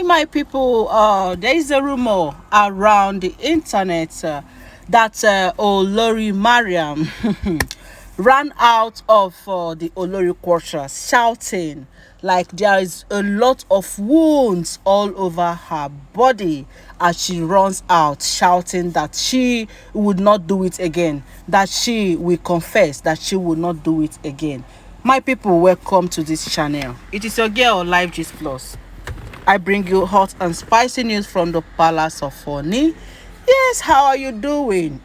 My people, there is a rumor around the internet that Olori Mariam ran out of the Olori quarters shouting like there is a lot of wounds all over her body as she runs out shouting that she would not do it again, that she will confess that she will not do it again. My people, welcome to this channel. It is your girl Live Gist Plus. I bring you hot and spicy news from the palace of Ooni. Yes, how are you doing?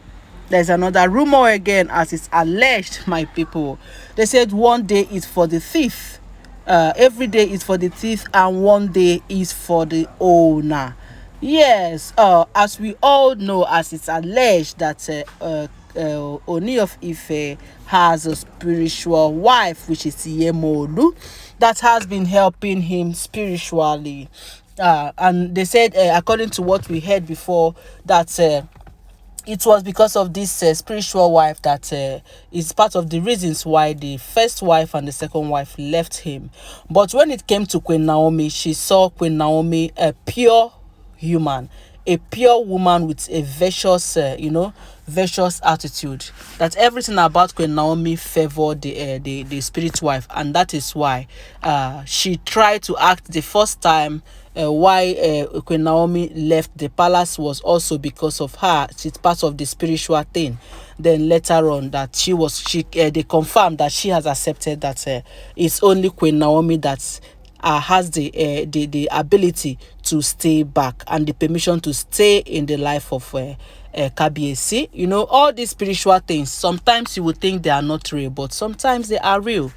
There's another rumor again, as it's alleged, my people. They said one day is for the thief. Every day is for the thief and one day is for the owner. Yes, as we all know, as it's alleged that Ooni of Ife has a spiritual wife, which is Yemolu, that has been helping him spiritually. And they said, according to what we heard before, that it was because of this spiritual wife that is part of the reasons why the first wife and the second wife left him. But when it came to Queen Naomi, she saw Queen Naomi a pure human, a pure woman with a virtuous, virtuous attitude. That everything about Queen Naomi favored the spirit wife, and that is why she tried to act the first time. Why Queen Naomi left the palace was also because of her. She's part of the spiritual thing. Then later on, that they confirmed that she has accepted that it's only Queen Naomi that has the ability to stay back and the permission to stay in the life of Kabiyesi. You know, all these spiritual things, sometimes you would think they are not real, but sometimes they are real.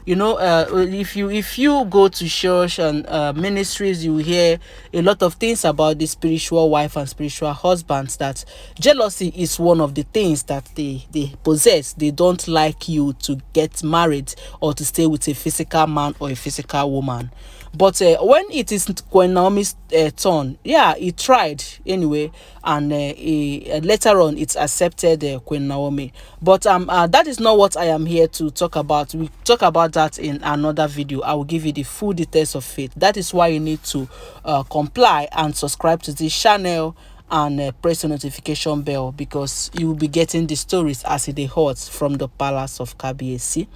You know, if you go to church and ministries, you hear a lot of things about the spiritual wife and spiritual husbands, that jealousy is one of the things that they possess. They don't like you to get married or to stay with a physical man or a physical woman. But when it is Queen Naomi's turn, yeah, he tried anyway, and later on it's accepted Queen Naomi. But that is not what I am here to talk about. We talk about that in another video. I will give you the full details of it. That is why you need to comply and subscribe to this channel and press the notification bell, because you will be getting the stories as it is hot from the palace of Kabiyesi.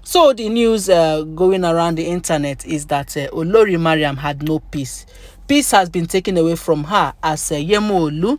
So the news going around the internet is that Olori Mariam had no peace. Peace has been taken away from her as Yemolu,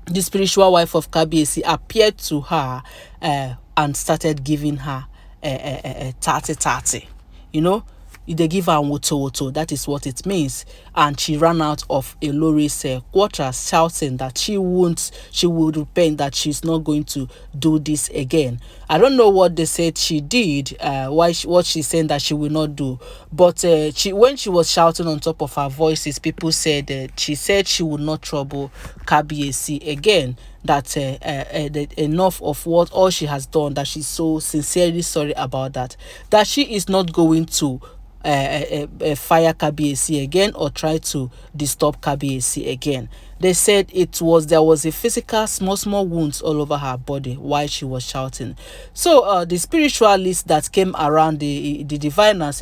the spiritual wife of Kabiyesi, appeared to her and started giving her 30-30. You know, they give her woto. That is what it means. And she ran out of Olori's quarters shouting that she would repent, that she's not going to do this again. I don't know what they said she did, what she's saying that she will not do. But when she was shouting on top of her voices, people said she said she would not trouble Kabiyesi again. That enough of what all she has done, that she's so sincerely sorry about that. That she is not going to fire Kabiyesi again or try to disturb Kabiyesi again. They said there was a physical small wounds all over her body while she was shouting. So the spiritualists that came around, the diviners,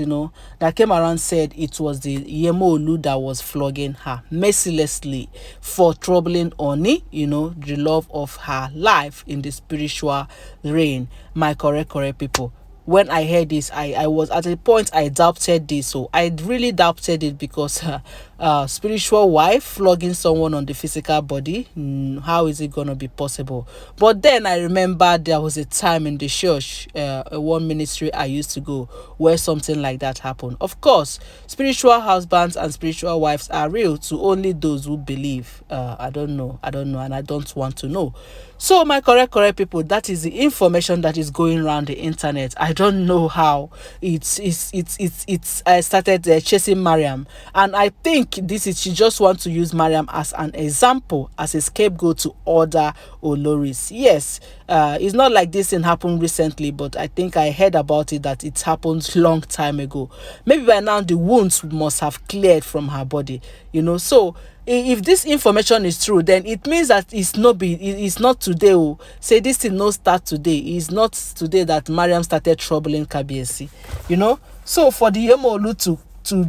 that came around, said it was the Yemolu that was flogging her mercilessly for troubling Ooni, the love of her life in the spiritual reign. My correct people. When I heard this, I was at a point I doubted this. So I really doubted it, because spiritual wife flogging someone on the physical body, how is it gonna be possible? But then I remember there was a time in the church, one ministry I used to go, where something like that happened. Of course, spiritual husbands and spiritual wives are real to only those who believe. I don't know, and I don't want to know. So my correct people, that is the information that is going around the internet. I don't know how it's started chasing Mariam, and I think she just wants to use Mariam as an example, as a scapegoat to other Oloris. Yes, it's not like this thing happened recently, but I think I heard about it, that it happened long time ago. Maybe by now the wounds must have cleared from her body, So if this information is true, then it means that it's not today. Say this thing no start today. It's not today that Mariam started troubling Kabiyesi. So for the Yemolu to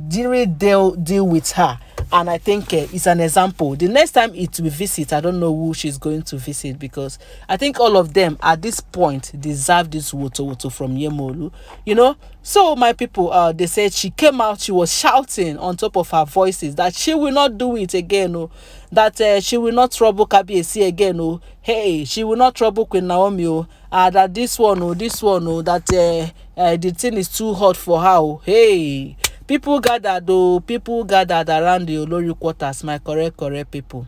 deal with her, And I think it's an example. The next time it will visit, I don't know who she's going to visit, because I think all of them at this point deserve this woto from Yemolu, So my people, they said she came out, she was shouting on top of her voices that she will not do it again, that she will not trouble Kabiyesi again, hey, she will not trouble Queen Naomi, that this one, that the thing is too hot for her, hey. People gathered around the Olori quarters, my correct people.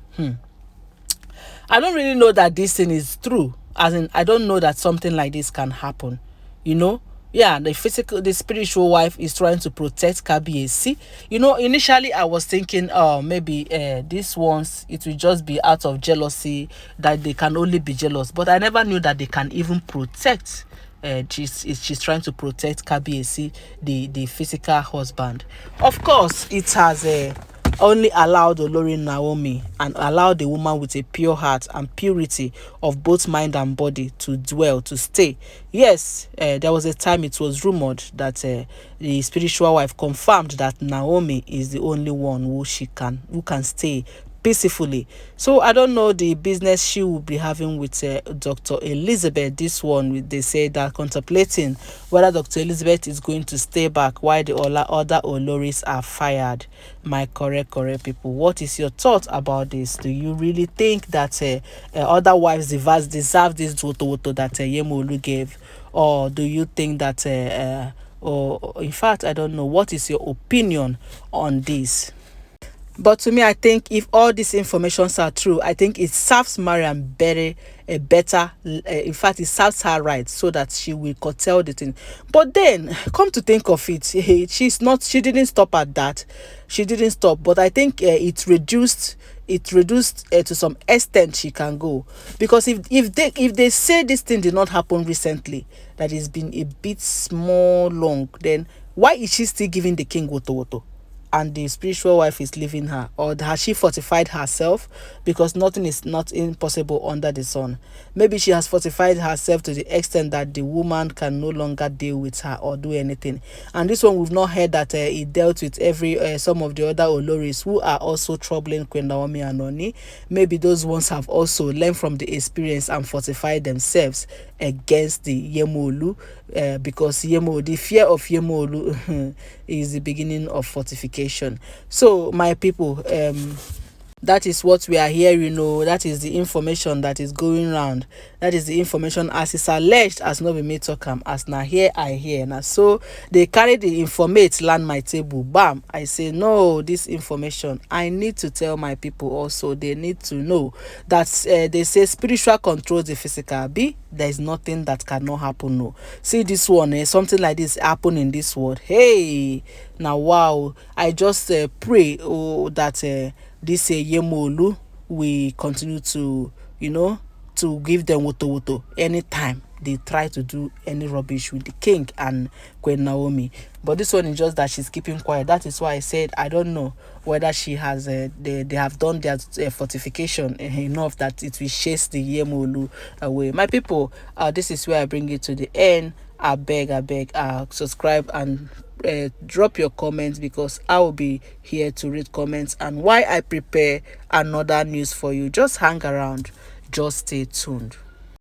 I don't really know that this thing is true. As in, I don't know that something like this can happen. Yeah, the spiritual wife is trying to protect Kabiyesi. Initially I was thinking, maybe this ones, it will just be out of jealousy, that they can only be jealous. But I never knew that they can even protect. She's trying to protect Kabiyesi, the physical husband. Of course, it has only allowed Olori Naomi and allowed the woman with a pure heart and purity of both mind and body to dwell, to stay. Yes, there was a time it was rumored that the spiritual wife confirmed that Naomi is the only one who can stay peacefully. So I don't know the business she will be having with Dr. Elizabeth. This one, they say that contemplating whether Dr. Elizabeth is going to stay back while the other Oloris are fired. My correct people, what is your thought about this? Do you really think that other wives deserve this woto that Yemolu gave, or do you think that or in fact, I don't know, what is your opinion on this? But to me, I think if all these informations are true, I think it serves Mariam better. In fact, it serves her right, so that she will curtail the thing. But then, come to think of it, she didn't stop at that. She didn't stop. But I think it reduced to some extent she can go, because if they say this thing did not happen recently, that it's been a bit small long, then why is she still giving the king woto? And the spiritual wife is leaving her? Or has she fortified herself? Because nothing is not impossible under the sun. Maybe she has fortified herself to the extent that the woman can no longer deal with her or do anything. And this one, we've not heard that it dealt with some of the other Oloris who are also troubling Queen Naomi and Oni. Maybe those ones have also learned from the experience and fortified themselves against the Yemolu, because the fear of Yemolu is the beginning of fortification. So my people, that is what we are hearing. That is the information that is going around. That is the information as is alleged, as no be me talk am, as na here I hear. Now so they carry the informate land my table, bam, I say no, this information I need to tell my people also. They need to know that they say spiritual controls the physical. There is nothing that cannot happen. No, see this one, something like this happen in this world. Hey, now wow, I just pray that this Yemolu we continue to to give them woto anytime they try to do any rubbish with the king and Queen Naomi. But this one is just that she's keeping quiet. That is why I said I don't know whether she has they have done their fortification enough that it will chase the Yemolu away. My people, this is where I bring it to the end. I beg, subscribe and drop your comments, because I will be here to read comments and why I prepare another news for you. Just hang around, just stay tuned.